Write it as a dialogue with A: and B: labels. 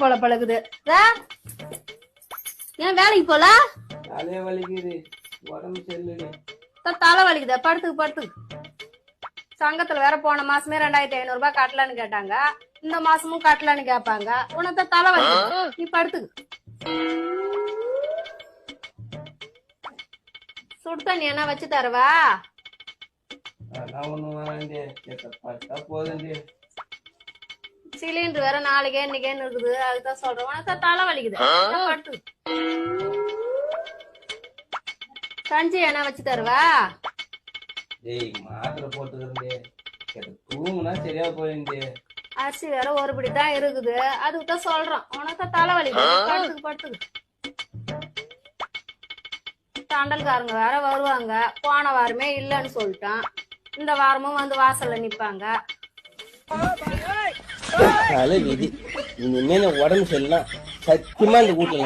A: போல பழகுது. ஏன் வேலைக்கு போல?
B: தலைய வலிக்குது, உடம்பு சரியில்லை.
A: தலை வலிக்குதா? படுத்துக்கு. சங்கத்துல வேற போன மாசமே 2500 ரூபாய் கட்டலன்னு கேட்டாங்க. இந்த மாசமும் கட்டலன்னு கேட்பாங்க. உனக்கு தலை வலிக்குது, நீ படுத்துக்கு. சுடு தண்ணி என்ன வச்சு தரவா?
B: அதெல்லாம் ஒண்ணும் வேணாண்டி, பட்டா போதுண்டி.
A: சிலிண்டர் வேற நாளைக்கே இன்னைக்கேன்னு இருக்குது. அதுதான் சொல்றேன். உனக்கு தலை வலிக்குது, படுத்து. கஞ்சி என்ன வச்சு தருவா?
B: டேய் மாத்திரை போட்டுக்கிறேன்டி, தூங்குனா சரியா போயிடுண்டி.
A: அரிசி வேற ஒருபடி தான் இருக்குது. அதுதான் சொல்றோம். உனக்கு தலை வலிக்குது, படுத்துக்கு. தண்டல்காரங்க வேற வருவாங்க. போன வாரமே இல்லன்னு சொல்லிட்டான். இந்த வாரமும் வந்து வாசல்ல நிப்பாங்க.
B: விதி இனிமே உடம்பு சரியில்லை, சத்தியமா இந்த வீட்டுல